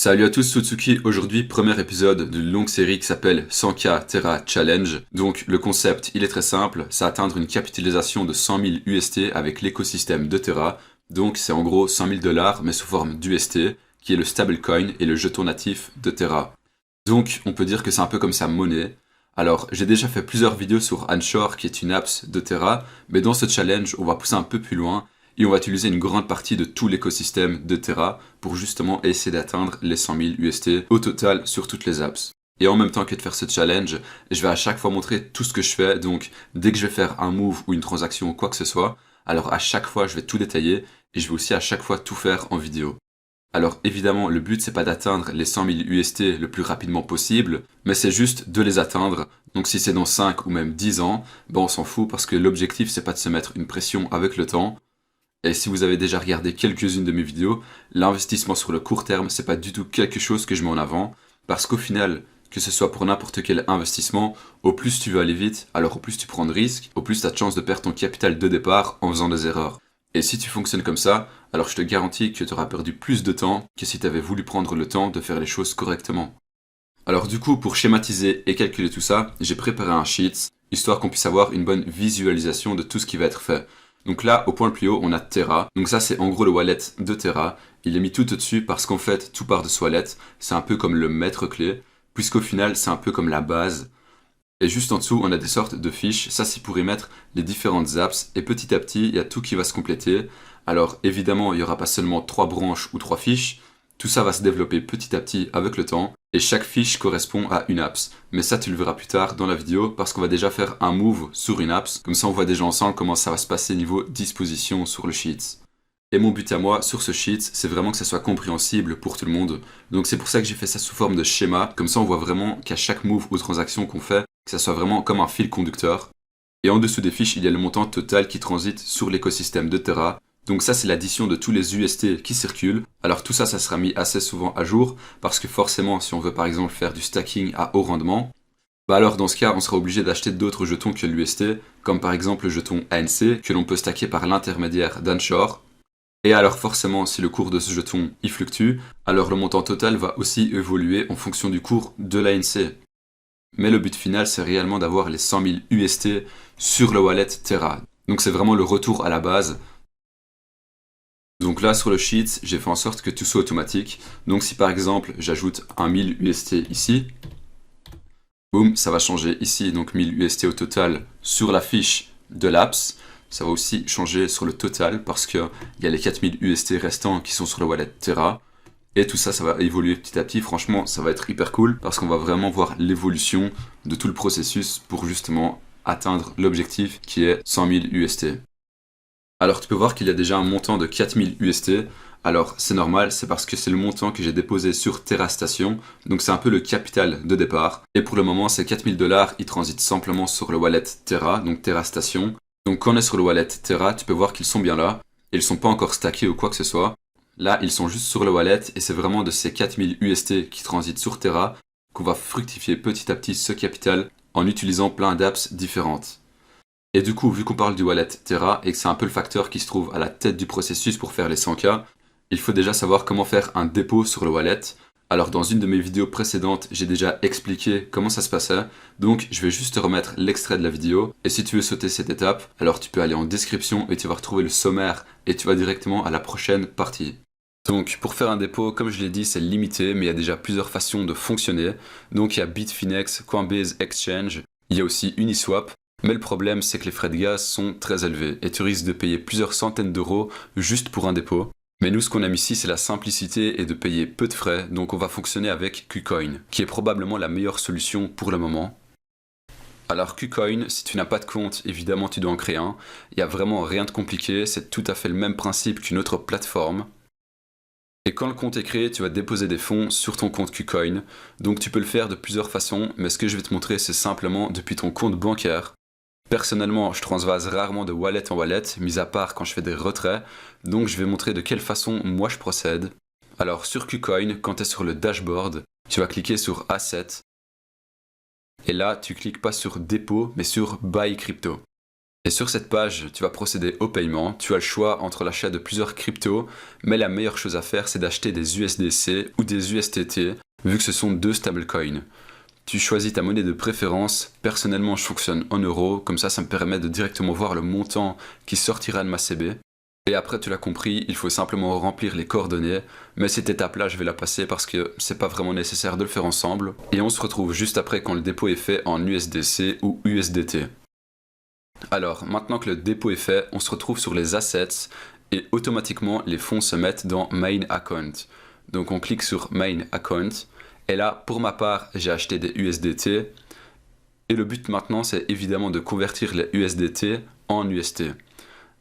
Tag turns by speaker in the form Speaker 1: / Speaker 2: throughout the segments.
Speaker 1: Salut à tous, Sutsuki. Aujourd'hui, premier épisode d'une longue série qui s'appelle 100K Terra Challenge. Donc le concept, il est très simple, c'est atteindre une capitalisation de 100 000 UST avec l'écosystème de Terra. Donc c'est en gros 100 000 dollars mais sous forme d'UST, qui est le stablecoin et le jeton natif de Terra. Donc on peut dire que c'est un peu comme sa monnaie. Alors j'ai déjà fait plusieurs vidéos sur Anchor qui est une apps de Terra, mais dans ce challenge on va pousser un peu plus loin et on va utiliser une grande partie de tout l'écosystème de Terra pour justement essayer d'atteindre les 100 000 UST au total sur toutes les apps. Et en même temps que de faire ce challenge, je vais à chaque fois montrer tout ce que je fais, donc dès que je vais faire un move ou une transaction ou quoi que ce soit, alors à chaque fois je vais tout détailler et je vais aussi à chaque fois tout faire en vidéo. Alors évidemment, le but c'est pas d'atteindre les 100 000 UST le plus rapidement possible, mais c'est juste de les atteindre. Donc si c'est dans 5 ou même 10 ans, ben on s'en fout parce que l'objectif c'est pas de se mettre une pression avec le temps. Et si vous avez déjà regardé quelques-unes de mes vidéos, l'investissement sur le court terme, c'est pas du tout quelque chose que je mets en avant, parce qu'au final, que ce soit pour n'importe quel investissement, au plus tu veux aller vite, alors au plus tu prends de risques, au plus tu as de chances de perdre ton capital de départ en faisant des erreurs. Et si tu fonctionnes comme ça, alors je te garantis que tu auras perdu plus de temps que si tu avais voulu prendre le temps de faire les choses correctement. Alors du coup, pour schématiser et calculer tout ça, j'ai préparé un sheet, histoire qu'on puisse avoir une bonne visualisation de tout ce qui va être fait. Donc là, au point le plus haut, on a Terra. Donc ça, c'est en gros le wallet de Terra. Il est mis tout au-dessus parce qu'en fait, tout part de ce wallet. C'est un peu comme le maître-clé, puisqu'au final, c'est un peu comme la base. Et juste en dessous, on a des sortes de fiches. Ça, c'est pour y mettre les différentes apps. Et petit à petit, il y a tout qui va se compléter. Alors évidemment, il n'y aura pas seulement 3 branches ou 3 fiches. Tout ça va se développer petit à petit avec le temps. Et chaque fiche correspond à une apps. Mais ça, tu le verras plus tard dans la vidéo parce qu'on va déjà faire un move sur une apps. Comme ça, on voit déjà ensemble comment ça va se passer niveau disposition sur le sheet. Et mon but à moi sur ce sheet, c'est vraiment que ça soit compréhensible pour tout le monde. Donc c'est pour ça que j'ai fait ça sous forme de schéma. Comme ça, on voit vraiment qu'à chaque move ou transaction qu'on fait, que ça soit vraiment comme un fil conducteur. Et en dessous des fiches, il y a le montant total qui transite sur l'écosystème de Terra. Donc ça, c'est l'addition de tous les UST qui circulent. Alors tout ça, ça sera mis assez souvent à jour, parce que forcément, si on veut par exemple faire du stacking à haut rendement, bah alors dans ce cas, on sera obligé d'acheter d'autres jetons que l'UST, comme par exemple le jeton ANC, que l'on peut stacker par l'intermédiaire d'Anchor. Et alors forcément, si le cours de ce jeton y fluctue, alors le montant total va aussi évoluer en fonction du cours de l'ANC. Mais le but final, c'est réellement d'avoir les 100 000 UST sur le wallet Terra. Donc c'est vraiment le retour à la base. Donc là, sur le sheet, j'ai fait en sorte que tout soit automatique. Donc si par exemple, j'ajoute un 1000 UST ici, boum, ça va changer ici, donc 1000 UST au total sur la fiche de l'apps. Ça va aussi changer sur le total parce qu'il y a les 4000 UST restants qui sont sur le wallet Terra. Et tout ça, ça va évoluer petit à petit. Franchement, ça va être hyper cool parce qu'on va vraiment voir l'évolution de tout le processus pour justement atteindre l'objectif qui est 100 000 UST. Alors tu peux voir qu'il y a déjà un montant de 4000 UST. Alors c'est normal, c'est parce que c'est le montant que j'ai déposé sur Terra Station. Donc c'est un peu le capital de départ. Et pour le moment, ces 4000 dollars, ils transitent simplement sur le wallet Terra, donc Terra Station. Donc quand on est sur le wallet Terra, tu peux voir qu'ils sont bien là. Ils ne sont pas encore stackés ou quoi que ce soit. Là, ils sont juste sur le wallet et c'est vraiment de ces 4000 UST qui transitent sur Terra qu'on va fructifier petit à petit ce capital en utilisant plein d'apps différentes. Et du coup, vu qu'on parle du wallet Terra et que c'est un peu le facteur qui se trouve à la tête du processus pour faire les 100K, il faut déjà savoir comment faire un dépôt sur le wallet. Alors dans une de mes vidéos précédentes, j'ai déjà expliqué comment ça se passait, donc je vais juste te remettre l'extrait de la vidéo. Et si tu veux sauter cette étape, alors tu peux aller en description et tu vas retrouver le sommaire et tu vas directement à la prochaine partie. Donc pour faire un dépôt, comme je l'ai dit, c'est limité, mais il y a déjà plusieurs façons de fonctionner. Donc il y a Bitfinex, Coinbase Exchange, il y a aussi Uniswap. Mais le problème, c'est que les frais de gaz sont très élevés et tu risques de payer plusieurs centaines d'euros juste pour un dépôt. Mais nous, ce qu'on aime ici, c'est la simplicité et de payer peu de frais, donc on va fonctionner avec KuCoin, qui est probablement la meilleure solution pour le moment. Alors KuCoin, si tu n'as pas de compte, évidemment tu dois en créer un. Il n'y a vraiment rien de compliqué, c'est tout à fait le même principe qu'une autre plateforme. Et quand le compte est créé, tu vas déposer des fonds sur ton compte KuCoin. Donc tu peux le faire de plusieurs façons, mais ce que je vais te montrer, c'est simplement depuis ton compte bancaire. Personnellement, je transvase rarement de wallet en wallet, mis à part quand je fais des retraits, donc je vais montrer de quelle façon moi je procède. Alors sur KuCoin, quand tu es sur le dashboard, tu vas cliquer sur Assets, et là tu cliques pas sur dépôt, mais sur Buy Crypto. Et sur cette page, tu vas procéder au paiement. Tu as le choix entre l'achat de plusieurs cryptos, mais la meilleure chose à faire, c'est d'acheter des USDC ou des USTT, vu que ce sont deux stablecoins. Tu choisis ta monnaie de préférence. Personnellement, je fonctionne en euros, comme ça me permet de directement voir le montant qui sortira de ma CB. Et après, tu l'as compris, il faut simplement remplir les coordonnées, mais cette étape-là, je vais la passer parce que c'est pas vraiment nécessaire de le faire ensemble. Et on se retrouve juste après quand le dépôt est fait en USDC ou USDT. Alors, maintenant que le dépôt est fait, on se retrouve sur les assets et automatiquement les fonds se mettent dans Main Account. Donc on clique sur Main Account et là, pour ma part, j'ai acheté des USDT et le but maintenant, c'est évidemment de convertir les USDT en UST.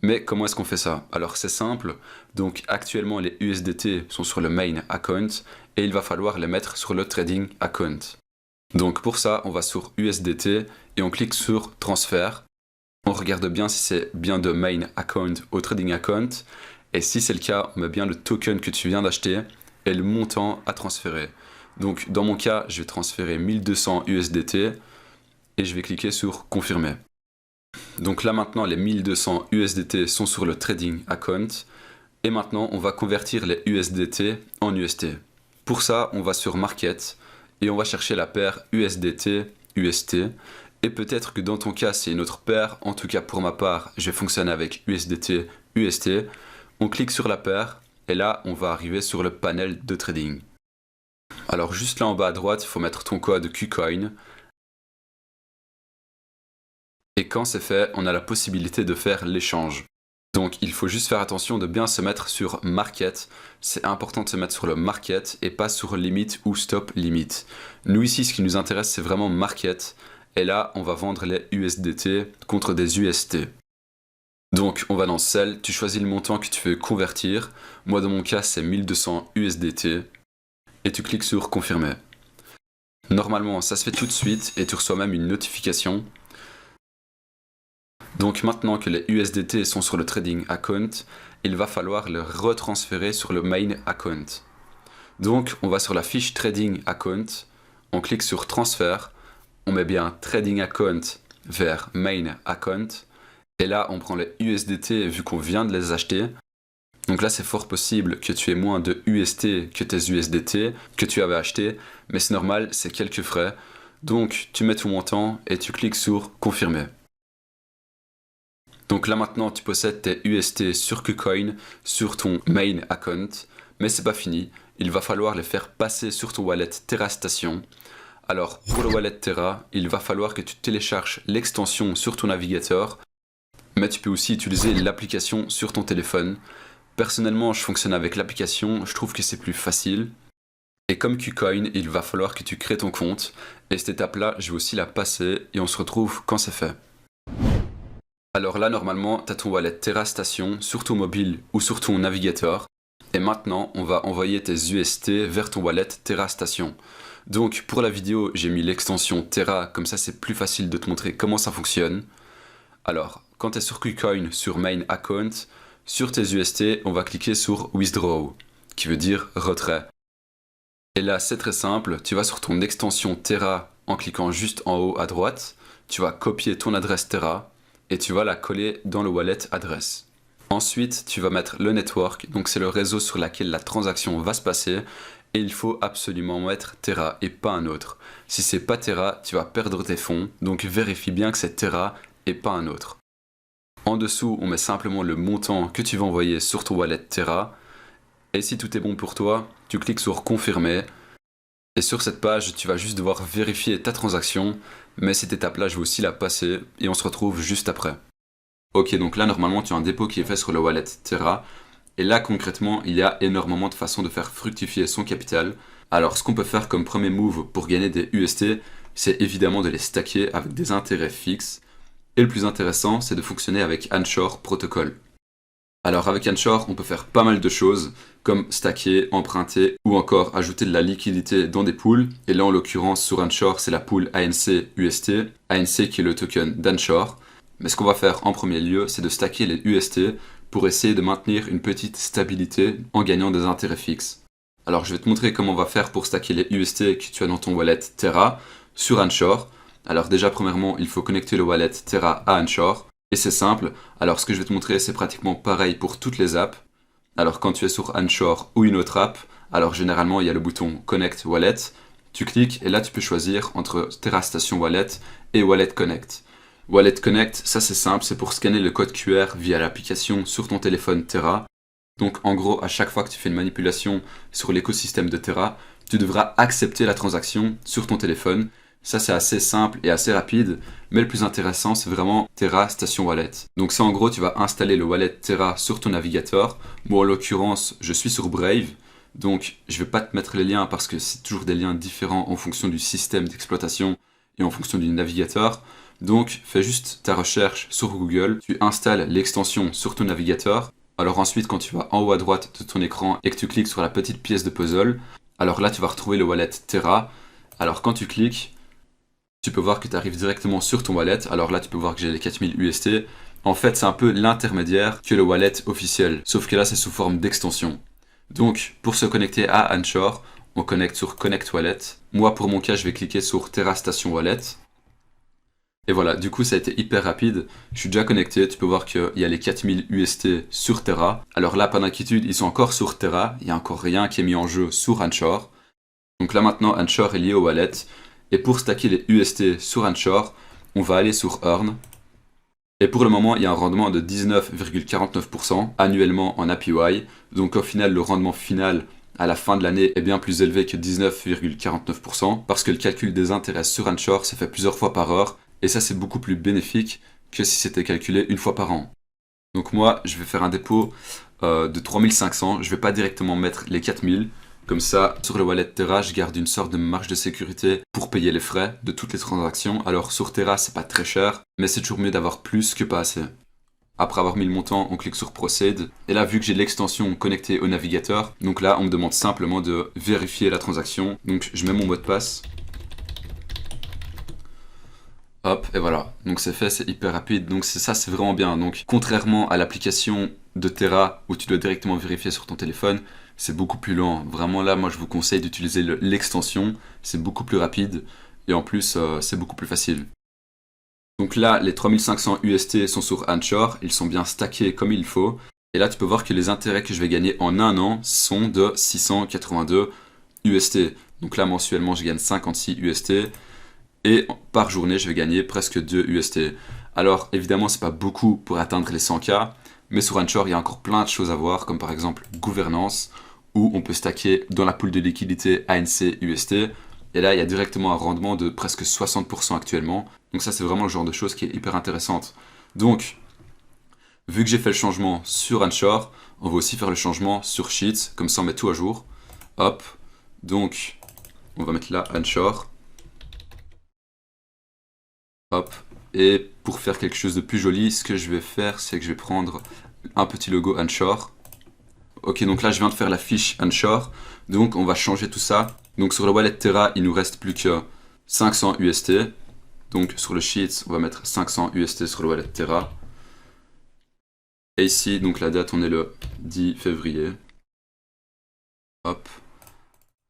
Speaker 1: Mais comment est-ce qu'on fait ça? Alors c'est simple, donc actuellement les USDT sont sur le Main Account et il va falloir les mettre sur le Trading Account. Donc pour ça, on va sur USDT et on clique sur Transfert. On regarde bien si c'est bien de Main Account au Trading Account. Et si c'est le cas, on met bien le token que tu viens d'acheter et le montant à transférer. Donc dans mon cas, je vais transférer 1200 USDT et je vais cliquer sur Confirmer. Donc là maintenant, les 1200 USDT sont sur le Trading Account. Et maintenant, on va convertir les USDT en UST. Pour ça, on va sur Market et on va chercher la paire USDT-UST. Et peut-être que dans ton cas, c'est une autre paire. En tout cas, pour ma part, je vais fonctionner avec USDT-UST. On clique sur la paire et là, on va arriver sur le panel de trading. Alors juste là en bas à droite, il faut mettre ton code KuCoin. Et quand c'est fait, on a la possibilité de faire l'échange. Donc il faut juste faire attention de bien se mettre sur Market. C'est important de se mettre sur le Market et pas sur Limit ou Stop Limit. Nous ici, ce qui nous intéresse, c'est vraiment Market. Et là, on va vendre les USDT contre des UST. Donc, on va dans Sell, tu choisis le montant que tu veux convertir. Moi, dans mon cas, c'est 1200 USDT. Et tu cliques sur Confirmer. Normalement, ça se fait tout de suite et tu reçois même une notification. Donc, maintenant que les USDT sont sur le Trading Account, il va falloir les retransférer sur le Main Account. Donc, on va sur la fiche Trading Account, on clique sur Transfert. On met bien Trading Account vers Main Account. Et là, on prend les USDT vu qu'on vient de les acheter. Donc là, c'est fort possible que tu aies moins de UST que tes USDT que tu avais acheté. Mais c'est normal, c'est quelques frais. Donc, tu mets ton montant et tu cliques sur Confirmer. Donc là, maintenant, tu possèdes tes UST sur KuCoin sur ton Main Account. Mais c'est pas fini. Il va falloir les faire passer sur ton wallet TerraStation. Alors, pour le wallet Terra, il va falloir que tu télécharges l'extension sur ton navigateur, mais tu peux aussi utiliser l'application sur ton téléphone. Personnellement, je fonctionne avec l'application, je trouve que c'est plus facile. Et comme KuCoin, il va falloir que tu crées ton compte, et cette étape-là, je vais aussi la passer, et on se retrouve quand c'est fait. Alors là, normalement, tu as ton wallet TerraStation sur ton mobile ou sur ton navigateur, et maintenant, on va envoyer tes UST vers ton wallet TerraStation. Donc pour la vidéo, j'ai mis l'extension Terra, comme ça c'est plus facile de te montrer comment ça fonctionne. Alors, quand tu es sur KuCoin, sur Main Account, sur tes UST, on va cliquer sur Withdraw, qui veut dire retrait. Et là, c'est très simple, tu vas sur ton extension Terra en cliquant juste en haut à droite, tu vas copier ton adresse Terra et tu vas la coller dans le wallet adresse. Ensuite, tu vas mettre le network, donc c'est le réseau sur lequel la transaction va se passer. Et il faut absolument mettre Terra et pas un autre. Si c'est pas Terra, tu vas perdre tes fonds, donc vérifie bien que c'est Terra et pas un autre. En dessous, on met simplement le montant que tu vas envoyer sur ton wallet Terra. Et si tout est bon pour toi, tu cliques sur Confirmer. Et sur cette page, tu vas juste devoir vérifier ta transaction, mais cette étape-là, je vais aussi la passer et on se retrouve juste après. Ok, donc là, normalement, tu as un dépôt qui est fait sur le wallet Terra. Et là, concrètement, il y a énormément de façons de faire fructifier son capital. Alors, ce qu'on peut faire comme premier move pour gagner des UST, c'est évidemment de les stacker avec des intérêts fixes. Et le plus intéressant, c'est de fonctionner avec Anchor Protocol. Alors, avec Anchor, on peut faire pas mal de choses, comme stacker, emprunter, ou encore ajouter de la liquidité dans des pools. Et là, en l'occurrence, sur Anchor, c'est la pool ANC UST, ANC qui est le token d'Anchor. Mais ce qu'on va faire en premier lieu, c'est de stacker les UST pour essayer de maintenir une petite stabilité en gagnant des intérêts fixes. Alors je vais te montrer comment on va faire pour stacker les UST que tu as dans ton wallet Terra sur Anchor. Alors déjà premièrement, il faut connecter le wallet Terra à Anchor. Et c'est simple, alors ce que je vais te montrer c'est pratiquement pareil pour toutes les apps. Alors quand tu es sur Anchor ou une autre app, alors généralement il y a le bouton Connect Wallet, tu cliques et là tu peux choisir entre Terra Station Wallet et Wallet Connect. Wallet Connect, ça c'est simple, c'est pour scanner le code QR via l'application sur ton téléphone Terra. Donc en gros, à chaque fois que tu fais une manipulation sur l'écosystème de Terra, tu devras accepter la transaction sur ton téléphone. Ça c'est assez simple et assez rapide, mais le plus intéressant c'est vraiment Terra Station Wallet. Donc ça en gros, tu vas installer le wallet Terra sur ton navigateur. Moi en l'occurrence, je suis sur Brave. Donc je vais pas te mettre les liens parce que c'est toujours des liens différents en fonction du système d'exploitation et en fonction du navigateur. Donc fais juste ta recherche sur Google, tu installes l'extension sur ton navigateur. Alors ensuite quand tu vas en haut à droite de ton écran et que tu cliques sur la petite pièce de puzzle, alors là tu vas retrouver le wallet Terra. Alors quand tu cliques, tu peux voir que tu arrives directement sur ton wallet. Alors là tu peux voir que j'ai les 4000 UST. En fait c'est un peu l'intermédiaire que le wallet officiel, sauf que là c'est sous forme d'extension. Donc pour se connecter à Anchor, on connecte sur Connect Wallet. Moi pour mon cas je vais cliquer sur Terra Station Wallet. Et voilà, du coup ça a été hyper rapide. Je suis déjà connecté, tu peux voir qu'il y a les 4000 UST sur Terra. Alors là, pas d'inquiétude, ils sont encore sur Terra. Il n'y a encore rien qui est mis en jeu sur Anchor. Donc là maintenant, Anchor est lié au wallet. Et pour stacker les UST sur Anchor, on va aller sur Earn. Et pour le moment, il y a un rendement de 19,49% annuellement en APY. Donc au final, le rendement final à la fin de l'année est bien plus élevé que 19,49% parce que le calcul des intérêts sur Anchor s'est fait plusieurs fois par heure. Et ça, c'est beaucoup plus bénéfique que si c'était calculé une fois par an. Donc moi, je vais faire un dépôt de 3500. Je ne vais pas directement mettre les 4000. Comme ça, sur le wallet Terra, je garde une sorte de marge de sécurité pour payer les frais de toutes les transactions. Alors sur Terra, c'est pas très cher, mais c'est toujours mieux d'avoir plus que pas assez. Après avoir mis le montant, on clique sur Proceed. Et là, vu que j'ai l'extension connectée au navigateur, donc là, on me demande simplement de vérifier la transaction. Donc je mets mon mot de passe. Hop, et voilà. Donc c'est fait, c'est hyper rapide. Donc c'est vraiment bien. Donc contrairement à l'application de Terra où tu dois directement vérifier sur ton téléphone, c'est beaucoup plus lent. Vraiment là, moi je vous conseille d'utiliser l'extension. C'est beaucoup plus rapide et en plus c'est beaucoup plus facile. Donc là, les 3500 UST sont sur Anchor. Ils sont bien stackés comme il faut. Et là, tu peux voir que les intérêts que je vais gagner en un an sont de 682 UST. Donc là, mensuellement, je gagne 56 UST. Et par journée, je vais gagner presque 2 UST. Alors, évidemment, c'est pas beaucoup pour atteindre les 100K, mais sur Anchor, il y a encore plein de choses à voir, comme par exemple gouvernance, où on peut stacker dans la pool de liquidité ANC UST. Et là, il y a directement un rendement de presque 60% actuellement. Donc ça, c'est vraiment le genre de choses qui est hyper intéressante. Donc, vu que j'ai fait le changement sur Anchor, on va aussi faire le changement sur Sheets, comme ça on met tout à jour. Hop, donc on va mettre là Anchor. Hop, et pour faire quelque chose de plus joli, ce que je vais faire, c'est que je vais prendre un petit logo Anchor. Ok, donc là je viens de faire la fiche Anchor, donc on va changer tout ça. Donc sur le wallet Terra, il nous reste plus que 500 UST. Donc sur le Sheets, on va mettre 500 UST sur le wallet Terra. Et ici, donc la date, on est le 10 février. Hop,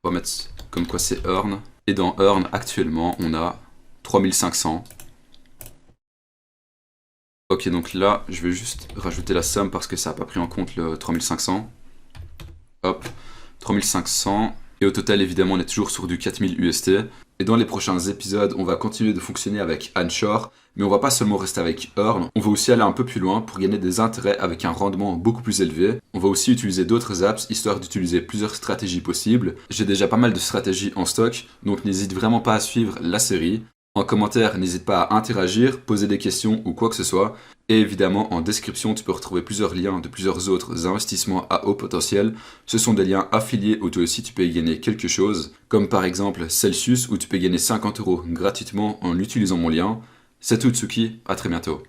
Speaker 1: on va mettre comme quoi c'est Earn. Et dans Earn, actuellement, on a 3500. Ok, donc là, je vais juste rajouter la somme parce que ça n'a pas pris en compte le 3500. Hop, 3500. Et au total, évidemment, on est toujours sur du 4000 UST. Et dans les prochains épisodes, on va continuer de fonctionner avec Anchor. Mais on va pas seulement rester avec Earn, on va aussi aller un peu plus loin pour gagner des intérêts avec un rendement beaucoup plus élevé. On va aussi utiliser d'autres apps, histoire d'utiliser plusieurs stratégies possibles. J'ai déjà pas mal de stratégies en stock, donc n'hésite vraiment pas à suivre la série. En commentaire, n'hésite pas à interagir, poser des questions ou quoi que ce soit. Et évidemment, en description, tu peux retrouver plusieurs liens de plusieurs autres investissements à haut potentiel. Ce sont des liens affiliés où toi aussi tu peux y gagner quelque chose, comme par exemple Celsius où tu peux gagner 50 € gratuitement en utilisant mon lien. C'est tout Tsuki, à très bientôt.